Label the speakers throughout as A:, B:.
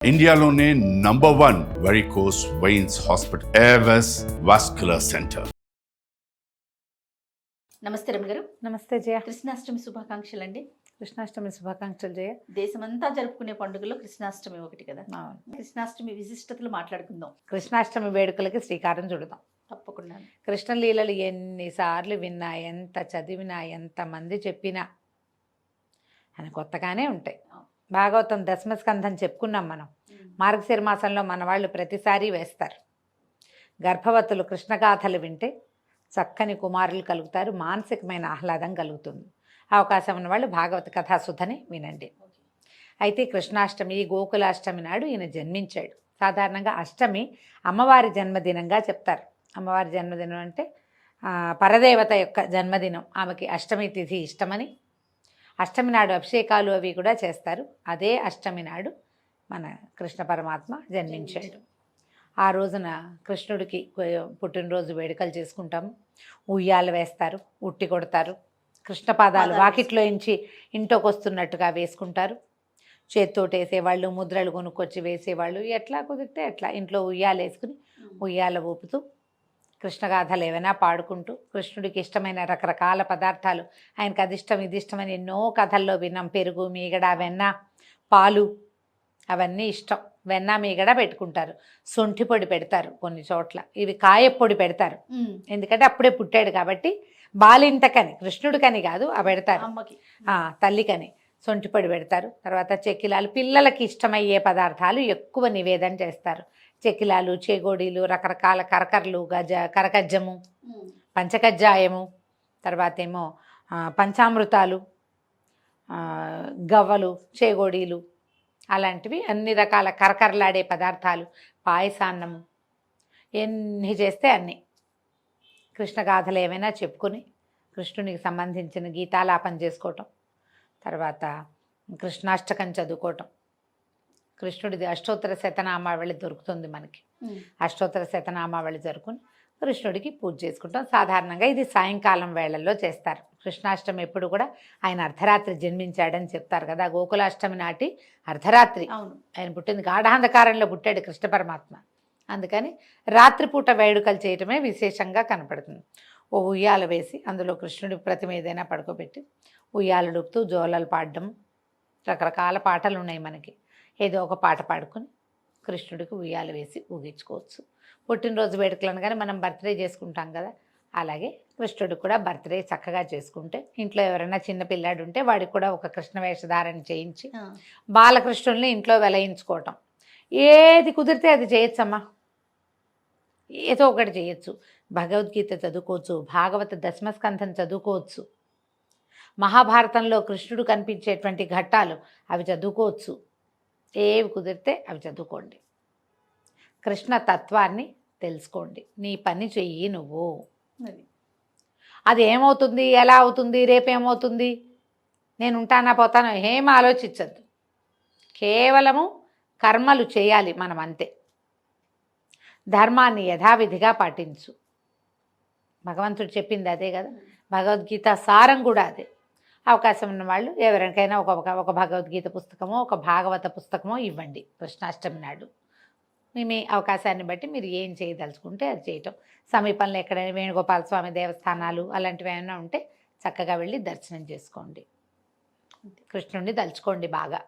A: ఇండియాలోనే #1 varicose veins hospital Avis vascular centre.
B: నమస్తే రమ్య గారు.
C: నమస్తే జయ.
B: కృష్ణాష్టమి శుభాకాంక్షలు అండి.
C: కృష్ణాష్టమి శుభాకాంక్షలు జయ.
B: దేశమంతా జరుపుకునే పండుగలో కృష్ణాష్టమి ఒకటి కదా.
C: అవును.
B: కృష్ణాష్టమి విశిష్టతలు మాట్లాడుకుందాం.
C: కృష్ణాష్టమి వేడుకలకి శ్రీకారం చుడదాం.
B: తప్పకుండా.
C: కృష్ణలీలలు ఎన్నిసార్లు విన్నా, ఎంత చదివినా, ఎంతమంది చెప్పినా అని కొత్తగానే ఉంటాయి. భాగవతం దశమస్కంధం చెప్పుకున్నాం మనం. మార్గశిర మాసంలో మన వాళ్ళు ప్రతిసారి వేస్తారు. గర్భవతులు కృష్ణగాథలు వింటే చక్కని కుమారులు కలుగుతారు, మానసికమైన ఆహ్లాదం కలుగుతుంది. అవకాశం ఉన్న వాళ్ళు భాగవత కథాసుధని వినండి. అయితే కృష్ణాష్టమి, గోకులాష్టమి నాడు ఈయన జన్మించాడు. సాధారణంగా అష్టమి అమ్మవారి జన్మదినంగా చెప్తారు. అమ్మవారి జన్మదినం అంటే పరదేవత యొక్క జన్మదినం. ఆమెకి అష్టమి తిథి ఇష్టమని అష్టమి నాడు అభిషేకాలు అవి కూడా చేస్తారు. అదే అష్టమి నాడు మన కృష్ణ పరమాత్మ జన్మించాడు. ఆ రోజున కృష్ణుడికి పుట్టినరోజు వేడుకలు చేసుకుంటాము. ఉయ్యాలు వేస్తారు, ఉట్టి కొడతారు, కృష్ణ పాదాలు వాకిట్లో ఇంచి ఇంట్లోకి వస్తున్నట్టుగా వేసుకుంటారు. చేత్తోటి వేసేవాళ్ళు, ముద్రలు కొనుక్కొచ్చి వేసేవాళ్ళు, ఎట్లా కుదిరితే అట్లా ఇంట్లో ఉయ్యాలు వేసుకుని ఉయ్యాల ఊపుతూ కృష్ణగాథలు ఏవైనా పాడుకుంటూ కృష్ణుడికి ఇష్టమైన రకరకాల పదార్థాలు, ఆయనకు అది ఇష్టం ఇది ఇష్టమని ఎన్నో కథల్లో విన్నాం. పెరుగు, మీగడ, వెన్న, పాలు అవన్నీ ఇష్టం. వెన్న మీగడ పెట్టుకుంటారు, శొంఠి పొడి పెడతారు కొన్ని చోట్ల, ఇవి కాయపొడి పెడతారు. ఎందుకంటే అప్పుడే పుట్టాడు కాబట్టి బాలింతకని, కృష్ణుడికని కాదు ఆ పెడతారు, తల్లికని శొంఠి పొడి పెడతారు. తర్వాత చెక్కిలాలు, పిల్లలకి ఇష్టమయ్యే పదార్థాలు ఎక్కువ నివేదన చేస్తారు. చెక్కిలాలు, చేగోడీలు, రకరకాల కరకరలు, కరకజ్జము, పంచకజ్జాయము, తర్వాత ఏమో పంచామృతాలు, గవ్వలు, చేగోడీలు, అలాంటివి అన్ని రకాల కరకరలాడే పదార్థాలు, పాయసాన్నము, ఎన్ని చేస్తే అన్నీ. కృష్ణగాథలు ఏమైనా చెప్పుకొని కృష్ణునికి సంబంధించిన గీతాలాపన చేసుకోవటం, తర్వాత కృష్ణాష్టకం చదువుకోవటం. కృష్ణుడిది అష్టోత్తర శతనామావళి దొరుకుతుంది మనకి. అష్టోత్తర శతనామావళి జరుపుకుని కృష్ణుడికి పూజ చేసుకుంటాం. సాధారణంగా ఇది సాయంకాలం వేళల్లో చేస్తారు. కృష్ణాష్టమి ఎప్పుడు కూడా ఆయన అర్ధరాత్రి జన్మించాడని చెప్తారు కదా. గోకులాష్టమి నాటి అర్ధరాత్రి ఆయన పుట్టింది. గాఢాంధకారంలో పుట్టాడు కృష్ణ పరమాత్మ. అందుకని రాత్రిపూట వేడుకలు చేయటమే విశేషంగా కనపడుతుంది. ఓ ఉయ్యాల వేసి అందులో కృష్ణుడి ప్రతిమ ఏదైనా పడుకోబెట్టి ఉయ్యాలడుపుతూ జోలలు పాడడం, రకరకాల పాటలు ఉన్నాయి మనకి. ఏదో ఒక పాట పాడుకొని కృష్ణుడికి ఉయ్యాల వేసి ఊగించుకోవచ్చు. పుట్టినరోజు వేడుకలను కానీ మనం బర్త్డే చేసుకుంటాం కదా, అలాగే కృష్ణుడికి కూడా బర్త్డే చక్కగా చేసుకుంటే, ఇంట్లో ఎవరైనా చిన్న పిల్లాడు ఉంటే వాడికి కూడా ఒక కృష్ణ వేషధారణ చేయించి బాలకృష్ణుల్ని ఇంట్లో వెలయించుకోవటం. ఏది కుదిరితే అది చేయొచ్చమ్మా, ఏదో ఒకటి చేయొచ్చు. భగవద్గీత చదువుకోవచ్చు, భాగవత దశమస్కంధం చదువుకోవచ్చు, మహాభారతంలో కృష్ణుడు కనిపించేటువంటి ఘట్టాలు అవి చదువుకోవచ్చు. ఏవి కుదిరితే అవి చదువుకోండి. కృష్ణ తత్వాన్ని తెలుసుకోండి. నీ పని చెయ్యి నువ్వు. అది ఏమవుతుంది, ఎలా అవుతుంది, రేపేమవుతుంది, నేను ఉంటానా పోతానో ఏం ఆలోచించద్దు. కేవలము కర్మలు చేయాలి మనం, అంతే. ధర్మాన్ని యథావిధిగా పాటించు. భగవంతుడు చెప్పింది అదే కదా. భగవద్గీత సారం కూడా అదే. అవకాశం ఉన్న వాళ్ళు ఎవరికైనా ఒక భగవద్గీత పుస్తకమో ఒక భాగవత పుస్తకమో ఇవ్వండి కృష్ణాష్టమి నాడు. మీ అవకాశాన్ని బట్టి మీరు ఏం చేయదలుచుకుంటే అది చేయటం. సమీపంలో ఎక్కడైనా వేణుగోపాల స్వామి దేవస్థానాలు అలాంటివి ఏమైనా ఉంటే చక్కగా వెళ్ళి దర్శనం చేసుకోండి, కృష్ణుడిని తలుచుకోండి బాగా.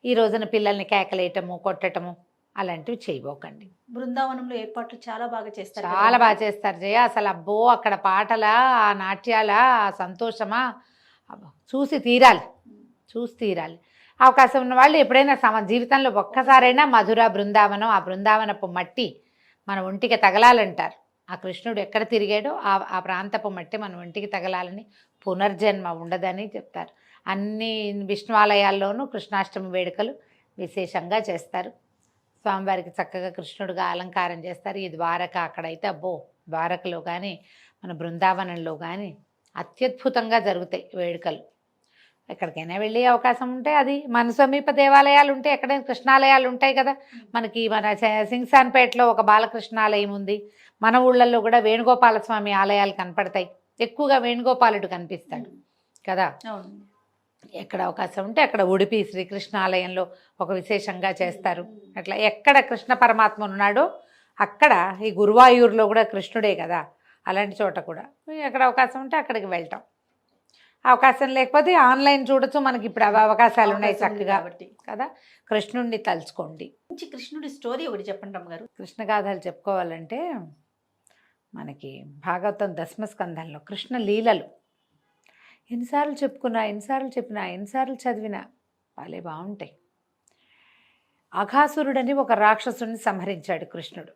C: ఈ రోజున పిల్లల్ని కేకలేయటము, కొట్టటము అలాంటివి చేయబోకండి.
B: బృందావనంలో ఏర్పాట్లు చాలా బాగా చేస్తారు,
C: చాలా బాగా చేస్తారు జయ. అసలు అబ్బో, అక్కడ పాటలా, ఆ నాట్యాలా, ఆ సంతోషమా, చూసి తీరాలి. అవకాశం ఉన్న వాళ్ళు ఎప్పుడైనా జీవితంలో ఒక్కసారైనా మధుర బృందావనం, ఆ బృందావనపు మట్టి మన ఒంటికి తగలాలంటారు. ఆ కృష్ణుడు ఎక్కడ తిరిగాడో ఆ ప్రాంతపు మట్టి మన ఒంటికి తగలాలని, పునర్జన్మ ఉండదని చెప్తారు. అన్ని విష్ణువాలయాల్లోనూ కృష్ణాష్టమి వేడుకలు విశేషంగా చేస్తారు. స్వామివారికి చక్కగా కృష్ణుడిగా అలంకారం చేస్తారు. ఈ ద్వారక, అక్కడైతే అబ్బో, ద్వారకలో కానీ మన బృందావనంలో కానీ అత్యద్భుతంగా జరుగుతాయి వేడుకలు. ఎక్కడికైనా వెళ్ళే అవకాశం ఉంటే, అది మన సమీప దేవాలయాలు ఉంటే, ఎక్కడైనా కృష్ణాలయాలు ఉంటాయి కదా మనకి. మన సింగ్సాన్పేటలో ఒక బాలకృష్ణాలయం ఉంది. మన ఊళ్ళల్లో కూడా వేణుగోపాల స్వామి ఆలయాలు కనపడతాయి. ఎక్కువగా వేణుగోపాలుడు కనిపిస్తాడు కదా. ఎక్కడ అవకాశం ఉంటే అక్కడ ఉడిపి శ్రీకృష్ణ ఆలయంలో ఒక విశేషంగా చేస్తారు. అట్లా ఎక్కడ కృష్ణ పరమాత్మ ఉన్నాడో అక్కడ, ఈ గురువాయూరులో కూడా కృష్ణుడే కదా, అలాంటి చోట కూడా ఎక్కడ అవకాశం ఉంటే అక్కడికి వెళ్తాం. అవకాశం లేకపోతే ఆన్లైన్ చూడొచ్చు, మనకి ఇప్పుడు అవకాశాలు ఉన్నాయి చక్కగా
B: కాబట్టి
C: కదా. కృష్ణుడిని తలుచుకోండి.
B: మంచి కృష్ణుడి స్టోరీ ఒకటి చెప్పండి అమ్మగారు.
C: కృష్ణ గాథలు చెప్పుకోవాలంటే మనకి భాగవతం దశమస్కంధంలో కృష్ణ లీలలు ఎన్నిసార్లు చెప్పుకున్నా, ఎన్నిసార్లు చెప్పినా, ఎన్నిసార్లు చదివినా భలే బాగుంటాయి. అఘాసురుడని ఒక రాక్షసుడిని సంహరించాడు కృష్ణుడు.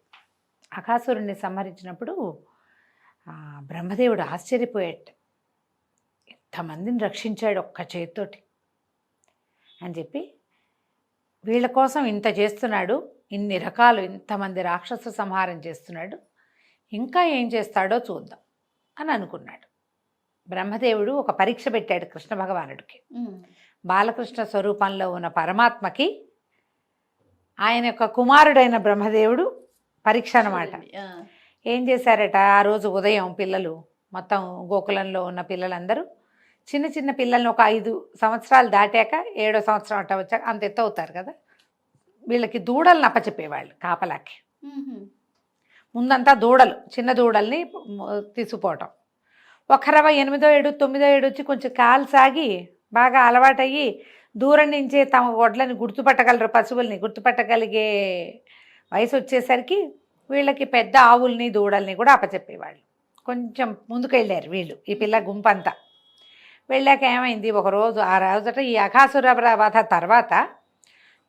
C: అఘాసురుడిని సంహరించినప్పుడు బ్రహ్మదేవుడు ఆశ్చర్యపోయాడు, ఎంతమందిని రక్షించాడు ఒక్క చేతితోటి అని చెప్పి, వీళ్ళ కోసం ఇంత చేస్తున్నాడు, ఇన్ని రకాలు ఇంతమంది రాక్షస సంహారం చేస్తున్నాడు, ఇంకా ఏం చేస్తాడో చూద్దాం అని అనుకున్నాడు. బ్రహ్మదేవుడు ఒక పరీక్ష పెట్టాడు కృష్ణ భగవానుడికి. బాలకృష్ణ స్వరూపంలో ఉన్న పరమాత్మకి ఆయన యొక్క కుమారుడైన బ్రహ్మదేవుడు పరీక్ష అన్నమాట. ఏం చేశారట, ఆ రోజు ఉదయం పిల్లలు మొత్తం గోకులంలో ఉన్న పిల్లలందరూ చిన్న చిన్న పిల్లల్ని ఒక 5 సంవత్సరాలు దాటాక 7వ సంవత్సరం అట్ట వచ్చాక అంత ఎత్తు అవుతారు కదా, వీళ్ళకి దూడలను అప్పచెప్పేవాళ్ళు కాపలాకి. ముందంతా దూడలు, చిన్న దూడల్ని తీసుకుపోవటం. ఒక 8వ ఏడు 9వ ఏడు వచ్చి కొంచెం కాలు సాగి బాగా అలవాటయ్యి దూరం నుంచే తమ గొడ్లని గుర్తుపట్టగలరు, పశువుల్ని గుర్తుపట్టగలిగే వయసు వచ్చేసరికి వీళ్ళకి పెద్ద ఆవుల్ని దూడల్ని కూడా అప్పచెప్పేవాళ్ళు. కొంచెం ముందుకు వెళ్ళారు వీళ్ళు, ఈ పిల్ల గుంపంతా. వెళ్ళాక ఏమైంది, ఒకరోజు ఆ రోజట ఈ అఘాసుర వధ తర్వాత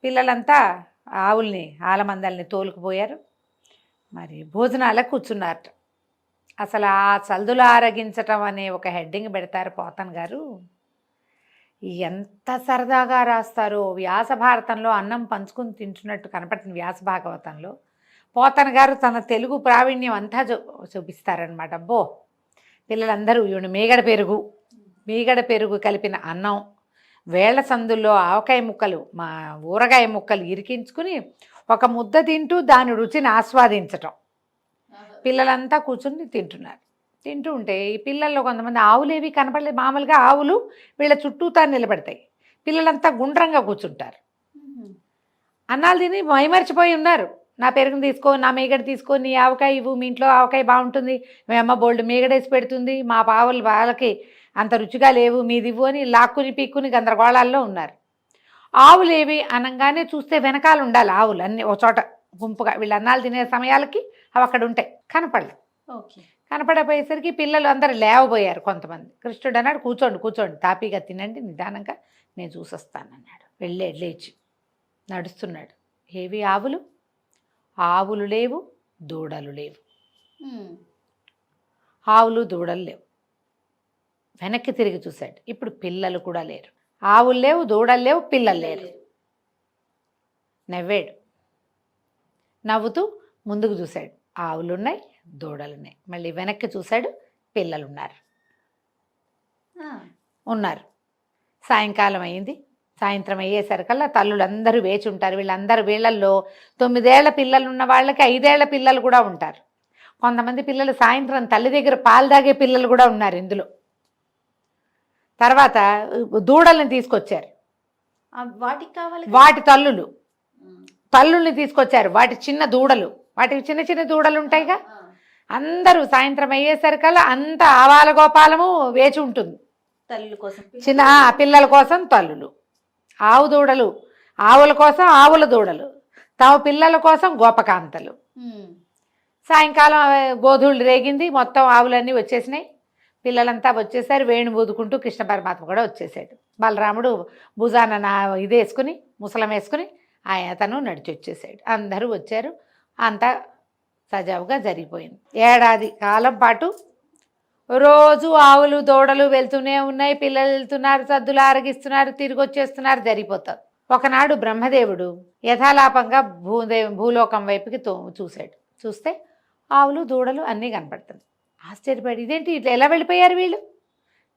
C: పిల్లలంతా ఆవుల్ని ఆలమందల్ని తోలుకుపోయారు. మరి భోజనాలకు కూర్చున్నారట. అసలు ఆ చల్దులు ఆరగించటం అనే ఒక హెడ్డింగ్ పెడతారు పోతన్ గారు. ఎంత సరదాగా రాస్తారో. వ్యాస భారతంలో అన్నం పంచుకుని తింటున్నట్టు కనపడుతుంది వ్యాస భాగవతంలో. పోతన్ గారు తన తెలుగు ప్రావీణ్యం అంతా చూపిస్తారనమాట. అబ్బో, పిల్లలందరూ ఈవిడ మీగడ పెరుగు కలిపిన అన్నం, వేళ్ల సందుల్లో ఆవకాయ ముక్కలు, మా ఊరగాయ ముక్కలు ఇరికించుకుని ఒక ముద్ద తింటూ దాని రుచిని ఆస్వాదించటం. పిల్లలంతా కూర్చుని తింటున్నారు. తింటూ ఉంటే ఈ పిల్లల్లో కొంతమంది ఆవులేవి కనపడలేదు. మామూలుగా ఆవులు వీళ్ళ చుట్టూతా నిలబడతాయి, పిల్లలంతా గుండ్రంగా కూర్చుంటారు. అన్నాలు తిని మైమర్చిపోయి ఉన్నారు. నా పెరుగుని తీసుకో, నా మీగడ తీసుకో, నీ ఆవకాయ ఇవ్వు, మీ ఇంట్లో ఆవకాయ బాగుంటుంది, మీ అమ్మ బోల్డ్ మీగడేసి పెడుతుంది, మా పావులు వాళ్ళకి అంత రుచిగా లేవు, మీది ఇవ్వు అని లాక్కుని పీక్కుని గందరగోళాల్లో ఉన్నారు. ఆవులేవి అనగానే చూస్తే వెనకాల ఉండాలి ఆవులు అన్నీ ఒక చోట గుంపుగా. వీళ్ళు అన్నాలు తినే సమయాలకి అవి అక్కడ ఉంటాయి, కనపడలేదు. కనపడపోయేసరికి పిల్లలు అందరూ లేవబోయారు. కొంతమంది కృష్ణుడు అన్నాడు, కూర్చోండి తాపీగా తినండి, నిదానంగా నేను చూసొస్తానన్నాడు. లేచి నడుస్తున్నాడు. ఏవి ఆవులు? ఆవులు లేవు, దూడలు లేవు. ఆవులు దూడలు లేవు. వెనక్కి తిరిగి చూశాడు. ఇప్పుడు పిల్లలు కూడా లేరు. ఆవులు లేవు, దూడలు లేవు, పిల్లలు లేరు. నవ్వాడు. నవ్వుతూ ముందుకు చూశాడు. ఆవులున్నాయి, దూడలున్నాయి. మళ్ళీ వెనక్కి చూశాడు. పిల్లలున్నారు. సాయంకాలం అయింది. సాయంత్రం అయ్యేసరికల్లా తల్లులందరూ వేచి ఉంటారు. వీళ్ళల్లో 9 ఏళ్ల పిల్లలు ఉన్న వాళ్ళకి 5 ఏళ్ల పిల్లలు కూడా ఉంటారు. కొంతమంది పిల్లలు సాయంత్రం తల్లి దగ్గర పాలు తాగే పిల్లలు కూడా ఉన్నారు ఇందులో. తర్వాత దూడల్ని తీసుకొచ్చారు.
B: వాటికి కావాలి
C: వాటి తల్లుల్ని తీసుకొచ్చారు. వాటి చిన్న దూడలు, వాటికి చిన్న చిన్న దూడలు ఉంటాయిగా. అందరూ సాయంత్రం అయ్యేసరికల్లా అంత ఆవాల గోపాలము వేచి ఉంటుంది.
B: తల్లుల కోసం,
C: చిన్న పిల్లల కోసం తల్లులు, ఆవు దూడలు ఆవుల కోసం ఆవుల దూడలు, తమ పిల్లల కోసం గోపకాంతలు. సాయంకాలం గోధుళ్ళు రేగింది, మొత్తం ఆవులన్నీ వచ్చేసినాయి. పిల్లలంతా వచ్చేసారు. వేణు బూదుకుంటూ కృష్ణ పరమాత్మ కూడా వచ్చేసాడు. బలరాముడు భుజాన ఇదేసుకుని ముసలం వేసుకుని అతను నడిచి వచ్చేసాడు. అందరూ వచ్చారు. అంతా సజావుగా జరిగిపోయింది. ఏడాది కాలం పాటు రోజు ఆవులు దూడలు వెళ్తూనే ఉన్నాయి. పిల్లలు వెళ్తున్నారు, సద్దులు ఆరగిస్తున్నారు, తిరిగి వచ్చేస్తున్నారు, జరిగిపోతారు. ఒకనాడు బ్రహ్మదేవుడు యథాలాపంగా భూలోకం వైపుకి చూశాడు. చూస్తే ఆవులు దూడలు అన్నీ కనపడుతుంది. ఆశ్చర్యపడి, ఇదేంటి ఇట్లా ఎలా వెళ్ళిపోయారు వీళ్ళు,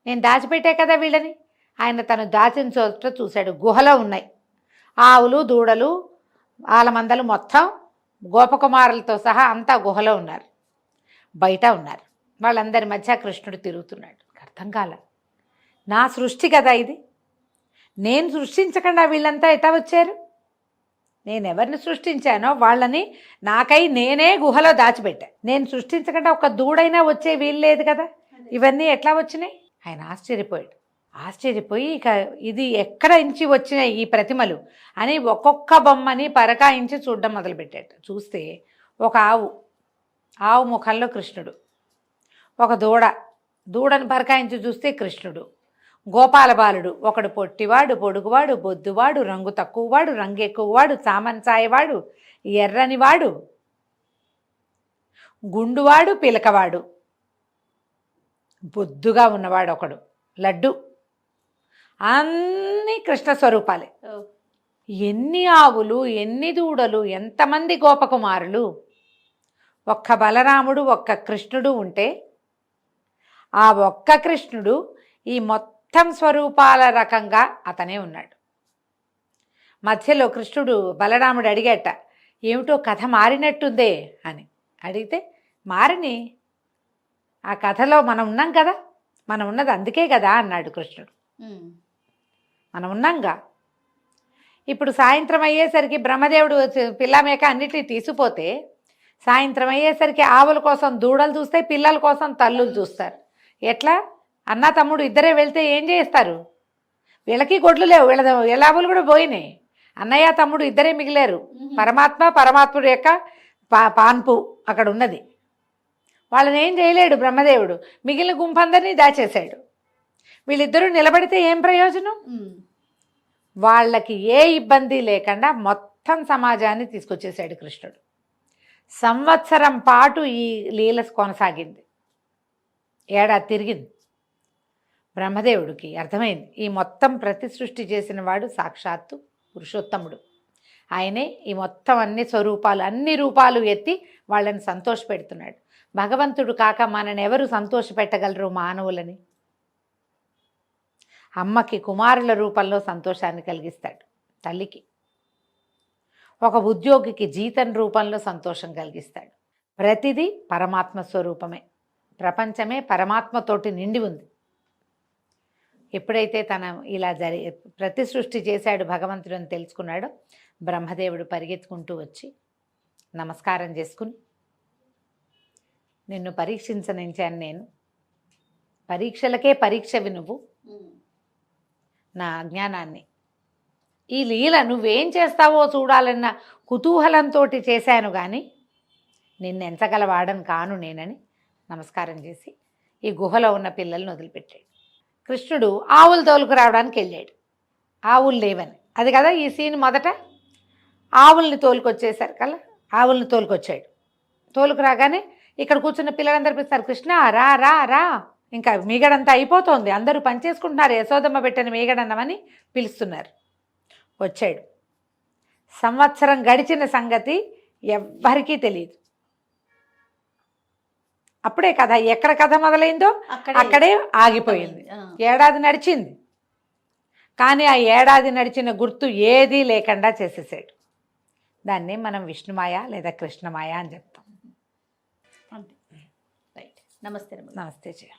C: నేను దాచిపెట్టే కదా వీళ్ళని. ఆయన తను దాచిన చోట చూశాడు. గుహలో ఉన్నాయి ఆవులు దూడలు ఆలమందలు, మొత్తం గోపకుమారులతో సహా అంతా గుహలో ఉన్నారు, బయట ఉన్నారు. వాళ్ళందరి మధ్య కృష్ణుడు తిరుగుతున్నాడు. అర్థం కాల, నా సృష్టి కదా ఇది, నేను సృష్టించకుండా వీళ్ళంతా ఎట్లా వచ్చారు? నేను ఎవరిని సృష్టించానో వాళ్ళని నాకై నేనే గుహలో దాచిపెట్టా. నేను సృష్టించకుండా ఒక దూడైనా వచ్చే వీలు లేదు కదా, ఇవన్నీ ఎట్లా వచ్చినాయి? ఆయన ఆశ్చర్యపోయాడు. ఆశ్చర్యపోయి ఇక ఇది ఎక్కడ నుంచి వచ్చినాయి ఈ ప్రతిమలు అని ఒక్కొక్క బొమ్మని పరకాయించి చూడడం మొదలుపెట్టాడు. చూస్తే ఒక ఆవు ముఖంలో కృష్ణుడు, ఒక దూడను పరకాయించి చూస్తే కృష్ణుడు, గోపాల బాలుడు, ఒకడు పొట్టివాడు, పొడుగువాడు, బొద్దువాడు, రంగు తక్కువవాడు, రంగు ఎక్కువవాడు, చామన్సాయవాడు, ఎర్రనివాడు, గుండువాడు, పిలకవాడు, బొద్దుగా ఉన్నవాడు ఒకడు, లడ్డు, అన్నీ కృష్ణ స్వరూపాలే. ఎన్ని ఆవులు, ఎన్ని దూడలు, ఎంతమంది గోపకుమారులు! ఒక్క బలరాముడు, ఒక్క కృష్ణుడు ఉంటే ఆ ఒక్క కృష్ణుడు ఈ మొత్తం స్వరూపాల రకంగా అతనే ఉన్నాడు. మధ్యలో కృష్ణుడు బలరాముడు అడిగేట, ఏమిటో కథ మారినట్టుందే అని అడిగితే, మారిని ఆ కథలో మనం ఉన్నాం కదా, మనం ఉన్నది అందుకే కదా అన్నాడు కృష్ణుడు. మనం ఉన్నాంగా. ఇప్పుడు సాయంత్రం అయ్యేసరికి బ్రహ్మదేవుడు పిల్లమేక అన్నిటినీ తీసుకుపోతే సాయంత్రం అయ్యేసరికి ఆవుల కోసం దూడలు చూస్తాయి, పిల్లల కోసం తల్లులు చూస్తారు. ఎట్లా? అన్న తమ్ముడు ఇద్దరే వెళ్తే ఏం చేస్తారు? వీళ్ళకి గొడ్లు లేవు, వీళ్ళ ఆవులు కూడా పోయినాయి. అన్నయ్య తమ్ముడు ఇద్దరే మిగిలారు. పరమాత్ముడు యొక్క పాన్పు అక్కడ ఉన్నది. వాళ్ళని ఏం చేయలేడు బ్రహ్మదేవుడు. మిగిలిన గుంపందరినీ దాచేశాడు. వీళ్ళిద్దరూ నిలబడితే ఏం ప్రయోజనం? వాళ్ళకి ఏ ఇబ్బంది లేకుండా మొత్తం సమాజాన్ని తీసుకొచ్చేసాడు కృష్ణుడు. సంవత్సరం పాటు ఈ లీల కొనసాగింది. ఏడాది తిరిగింది. బ్రహ్మదేవుడికి అర్థమైంది, ఈ మొత్తం ప్రతి సృష్టి చేసిన వాడు సాక్షాత్తు పురుషోత్తముడు. ఆయనే ఈ మొత్తం అన్ని స్వరూపాలు, అన్ని రూపాలు ఎత్తి వాళ్ళని సంతోషపెడుతున్నాడు. భగవంతుడు కాక మనని ఎవరు సంతోషపెట్టగలరు మానవులని? అమ్మకి కుమారుల రూపంలో సంతోషాన్ని కలిగిస్తాడు, తల్లికి ఒక ఉద్యోగికి జీతం రూపంలో సంతోషం కలిగిస్తాడు. ప్రతిదీ పరమాత్మ స్వరూపమే. ప్రపంచమే పరమాత్మతోటి నిండి ఉంది. ఎప్పుడైతే తన ఇలా ప్రతి సృష్టి చేశాడు భగవంతుడు అని తెలుసుకున్నాడో, బ్రహ్మదేవుడు పరిగెత్తుకుంటూ వచ్చి నమస్కారం చేసుకుని, నిన్ను పరీక్షించనించాను నేను, పరీక్షలకే పరీక్షవి నువ్వు, నా అజ్ఞానాన్ని, ఈ లీల నువ్వేం చేస్తావో చూడాలన్న కుతూహలంతో చేశాను కానీ నిన్ను ఎంచగలవాడని కాను నేనని నమస్కారం చేసి ఈ గుహలో ఉన్న పిల్లల్ని వదిలిపెట్టాడు. కృష్ణుడు ఆవులు తోలుకు రావడానికి వెళ్ళాడు. ఆవులు లేవని, అది కదా ఈ సీన్. మొదట ఆవుల్ని తోలుకొచ్చేసారు కదా, ఆవుల్ని తోలుకొచ్చాడు. తోలుకు రాగానే ఇక్కడ కూర్చున్న పిల్లలందరూ పిలుస్తారు, కృష్ణ రా రా రా, ఇంకా మీగడంతా అయిపోతుంది, అందరూ పనిచేసుకుంటున్నారు, యశోదమ్మ పెట్టిన మీగడన్నమని పిలుస్తున్నారు. వచ్చాడు. సంవత్సరం గడిచిన సంగతి ఎవ్వరికీ తెలియదు. అప్పుడే కథ, ఎక్కడ కథ మొదలైందో అక్కడే ఆగిపోయింది. ఏడాది నడిచింది కానీ ఆ ఏడాది నడిచిన గుర్తు ఏదీ లేకుండా చేసేసాడు. దాన్ని మనం విష్ణుమాయ లేదా కృష్ణమాయ అని చెప్తాం.
B: రైట్. నమస్తే.
C: నమస్తే జయ.